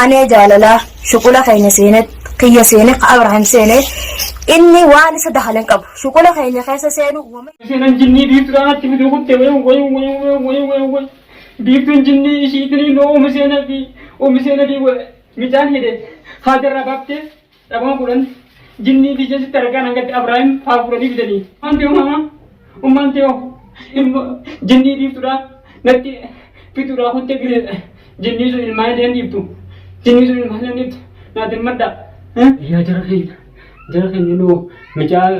أنا جاللا شوكولا خيني سينت قيا سيني أبراهيم سيني إني واني سدخلن قبل شوكولا خيني خيسة سينو سينا جني بيترا تبدو كنت وي بيتون جني شيتني لو مسينا في ميجان هيدا هذا ربابته ربما كورن جني دي جالس تركان عند أبراهيم فاقورني بدني أنتيو ماما أنتيو جني بيترا نتي بيترا كنت بير جني زو الماء ديبتو جني زو الماء ديبتو نادر مدا يا جرخين ينو مجال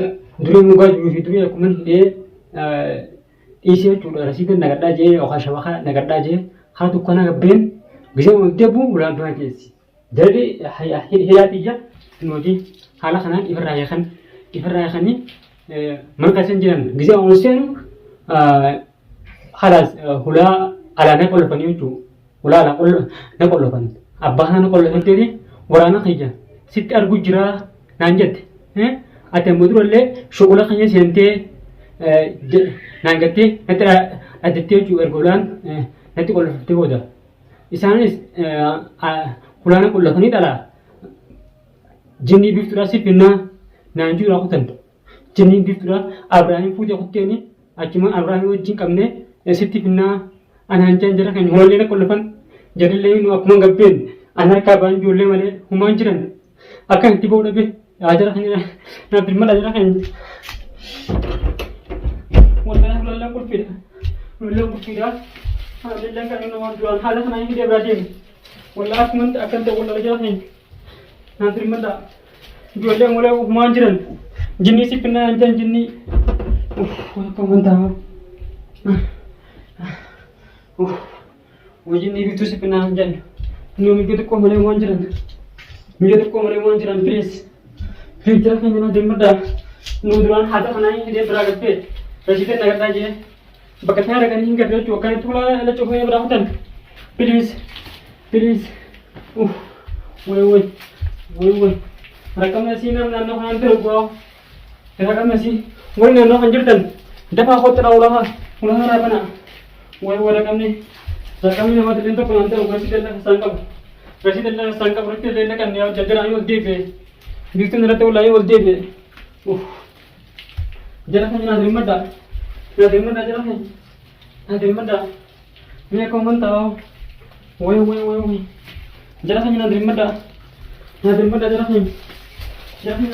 دري مغا في دري كمن دي إيشة جولا رسيد نقدر جي أو خشبة نقدر جي خاطر كنا قبين بيجي مكتبو ولا دوها جيسي jadi hayatiyya nodi hala khanan ibraya khani markasan jiran gize onsen khalas hula ala na kol pani tu hula ala kol na kol pan abbahan kol tedi warana khija sit argu jira nanjet ate mudrolle shugula khanya sente nangati natra adete ju ergolan nati kol tegoda isanis Kulana kulla kani tala jinni biftura sipinna nanju rakutan jinni biftura Abraham fude kuteni achima Abraham wajin kamne sitti pinna ananjan jara kan holle na kullafan jarille nu akma gabben anaka ban jolle male human jiran akan tibo dabe ajara kan na primma ajara kan wala wala kulfida halla kan no jual hala kan ini dia berarti والله كنت أكنت ولا جاهين نادر مدا جوله مولا ومانجرن جني سيبنا أنجن جني كمان تام وجني بيتو سيبنا أنجن نيوم يجي تكو ملي مانجرن بليز جرا كنا نادر مدا نودران هذا كنا يدي براغت في رشيد نقدر تاجي بكتنا ركنين كده چوكان تولا لا چوكان براغتن Please. Woi. Rakam nasi nam nano hantar gua. Rakam nasi. Woi nano hanjurtan. Dapat kau terau lah. Ulah apa na? Woi rakam ni. Rakam ni nama tertentu pun hantar gua Rasi telah sangkap berarti dia kan dia jajar ayu debe. Bikin rata ulai ul debe. Jarak hanya nadir mada. Nadir mada. Ni aku mentau. Woi. Jarak hanya nadir mada jarak hanya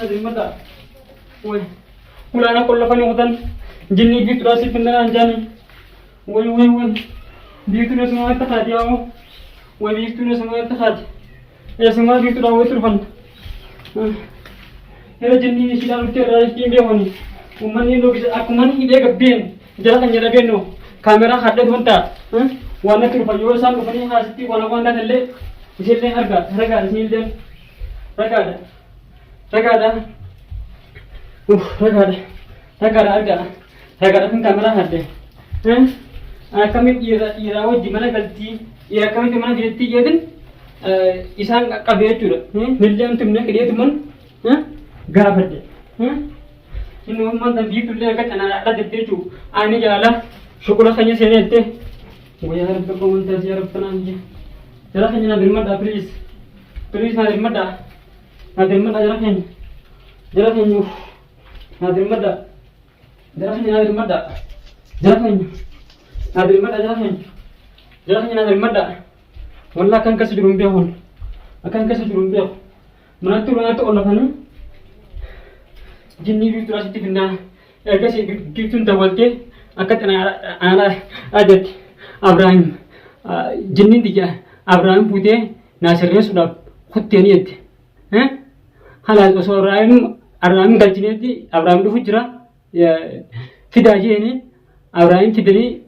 nadir mada. Woi. Ulana kolla fani hutan jinni bitra si pinna anjani. Woi. Bitra semua tak dia mau. Woi bitra semua tak. Ya semua bitra woi turfan. Hera jinni sila lutte rajki be woni. Umani log aku mani ide gaben. Jarak hanya raben no. Kamera hadda hunta. وانا كيف يوصل بني هاسيتي ولا وانا اللي يجي رجع سيلدن رجع من كاميرا هذا كم يرا وجه mana galti ya kami teman galti jadi isan kabeh cura million tumne kediya tuman garap hade ini man dan biik tulle ka ana ada dette chu ani jala shukura khanya senete ويا رب كمان تجي رب تنانجي جرا خني نادر مدا بليز نادر مدا جرا خني نادر مدا والله كان كسجرون بيهون مناتو الله خني جني بيتو راسي تكنا erga si kitun tawalte akat ana adat Abraham jinnin dija Abraham pute nasirnya sudah khuteniyat halal so Abraham galchiniyati Abraham du hujra ya fidaji ini Abraham kidani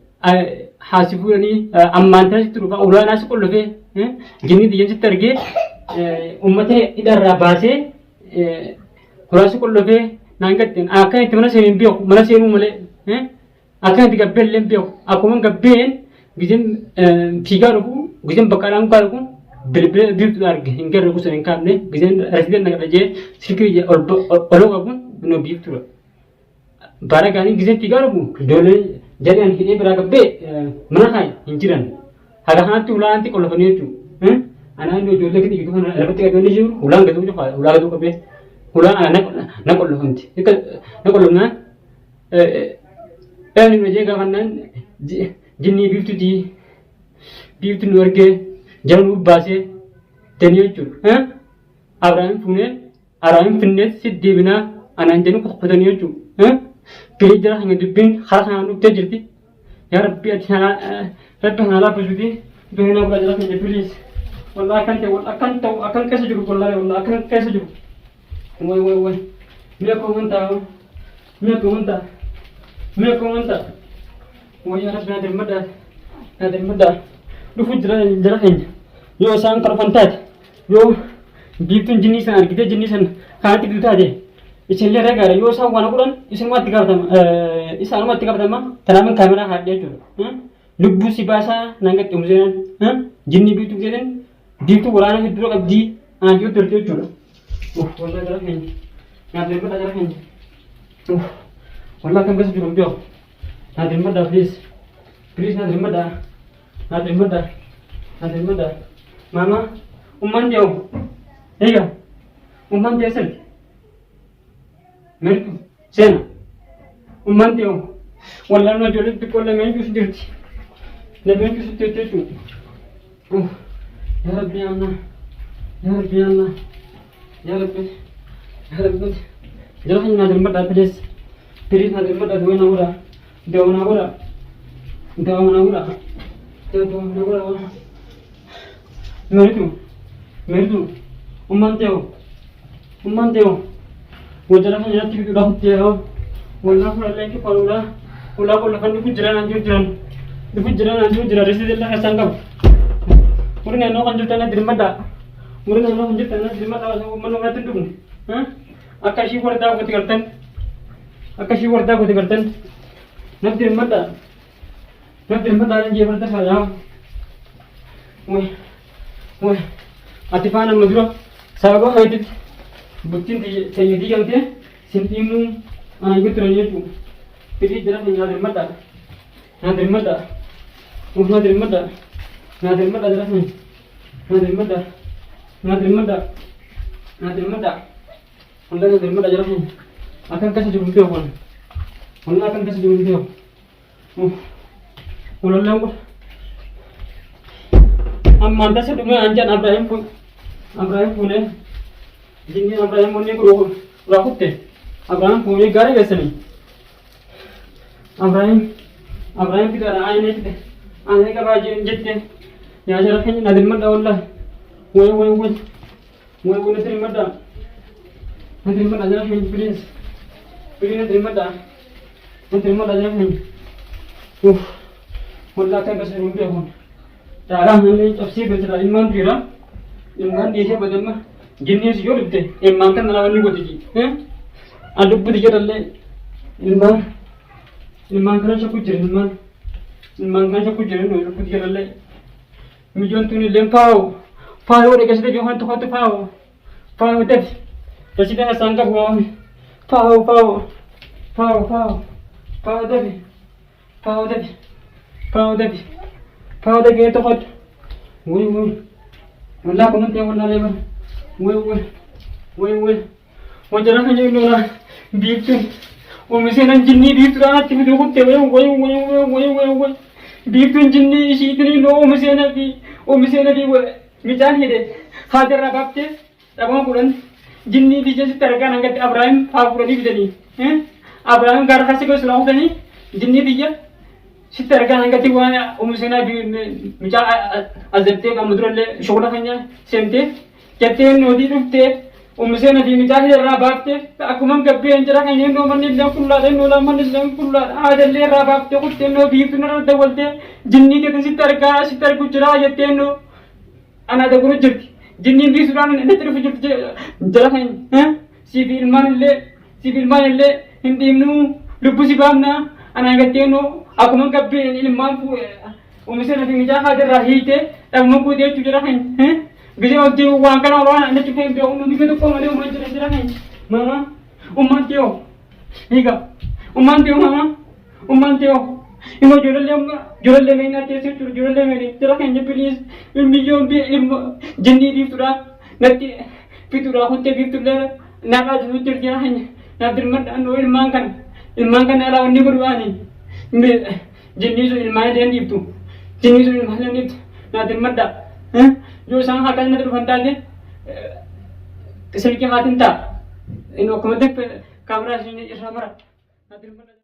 hasifurani amanta turufa ulana sukulfe jinnin dija sitarge ummate idarra base kurasu kulfe nangatin akan itu mana senu male akan digabbel lembio aku menggabbel gizem figaru gizem bakaran karu bilbil biltu arge ingger rugu senen kamne gizem residen nagaje sikri ologabu no biltu baragani gizem figaru dole jadi an hide beragabbe mana hay injiran hada hantu ulanti kolofanitu Ana ndo jolle kiti gitu kan dapat tiga doni jiru ulang gitu juga ulang gitu kabe ulang anak nak kollo hanti ika nak kollo na ni meje ga kanan jinni biftu nuarge jamu base teniyo chu Abraham finne siddi bina anan jenu qotaniyo chu pili jara hanga dubbin khara hanga nukte jirti ya rabbi atana rabbi hanga la fujuti bina bra jara hanga please والله أكن كيس جرو والله أكن كيس جرو وي ميكو أنت ويا رب هذا المدى لو جرحين يو سان كرفنتات يو بيتون جنيسان أركيد جنيسان كانت تدوتها إيشلي رجع يو سان وانا قرن إيشان ما تكابتم إيشان ما تكابتم تنامن كاميرا هادية جرو لبو سباسا نانجت أمزين جني بيتو جدًا Ditu wala na hidro abdi anjo terjo juro. Wala dara hen. Na demba dara hen. Wala kan gas juro bio. Na demba da please. Please na demba da. Na demba da. Mama, umman dio. Hega. Umman dio sen. Merku. Sena. Umman dio. Wala na jolo pikola men jus dirti. Na ben jus tetu. يا ربي يا الله يا ربي يا الله يا ربي جرحني نادر مدى بليس نادر مدى دوينا ورا مرتو أمان تيو وجرحني ياتي بيكو داخل تيو والله فرع لك فالولا ولا كل فن دفجران رسيد الله حسنكم Murni ano kan juta na dirimada. Murni ano kan juta na dirimada so manu ngati dum. Akashi warda ko tigartan. Na dirimada ni jebarta saya. Woi. Atifana maduro. Sago haidit. Butin di sayidi yang te sintimu ibu teranya tu. Jadi jelas ni dirimada. Nadirmada jelas nih. Nadirmada. Anda nadirmada jelas nih. Akan kasih jurus dia pun. Anda akan kasih jurus dia. Ulang lagi. Amanda sedungnya anjan Abraham pun ne. Jadi Abraham pun ne kuru rakut te. Abraham pun ne gare biasa nih. Abraham kita ayah ne kita. Ayah ka baji jette. Ya jarahnya nadir mada wallah. Woi nadir mada jarahnya please nadir mada jarahnya. Wallah kan kasih rupiah pun. Cara hanya tafsir bencana iman kira. Iman dia siapa demam? Jenis jual itu. Iman kan lawan ni buat ini. Aduk budi jalan iman kan siapa jalan iman kan siapa jalan no budi jalan. Mijon tu ni lempau, pau dekat situ jangan tu pau deh. Jadi dah sangka buat pau deh itu kot. Woi, mana kau nanti awak nak lebar? Woi, wajar aja ini lah. Bitu, misalnya jinni bitu lah, tapi tu kot tewe, woi. Bitu jinni isi itu ni lo, misalnya bi, bicara ni deh. Hadir rabak te, rabak bulan. Jinni di jadi terkan angkat Abraham, Abraham di bedani. Abraham gara kasih kau selalu tadi, jinni dia. Si terkan angkat ibu anya, misalnya bi, bicara azabte kamu terus le, sholat hanya sente. Jadi nodi tu te, misalnya di bicara rabak te, aku mengkapi anjara hanya no manillah kullar, ada le rabak te, aku te no bitu nara dawal te, jinni te si terka kucera ya te no, anak ada guru jadi. Jinni bi suran ne terus jara hanya, civil man le, hindi nu, lupu si bamna, anak angkat te no. Aku mengkapi ini mampu, misalnya di bicara ada rahite, aku mampu dia tu jara hanya. Bisa waktu uang kan orang anda cukup yang biar unu dikit tu kau ada umman cerita ni, mama, umman tio, higa, umman tio mama, umman tio, Imo jolle me na tese tur jolle me ni tera kanya please million bi ilmo jinni di tura nati fitura hunte bi tura na ba ju tur dia hanya na dir mad anu ilman kan ala ni burwani me jinni so ilman den di tu jinni so ilman ni na dir mad जो sang hakal na tur fantale kesel ki hatin ta ino komende kamera sini isramara na dir mad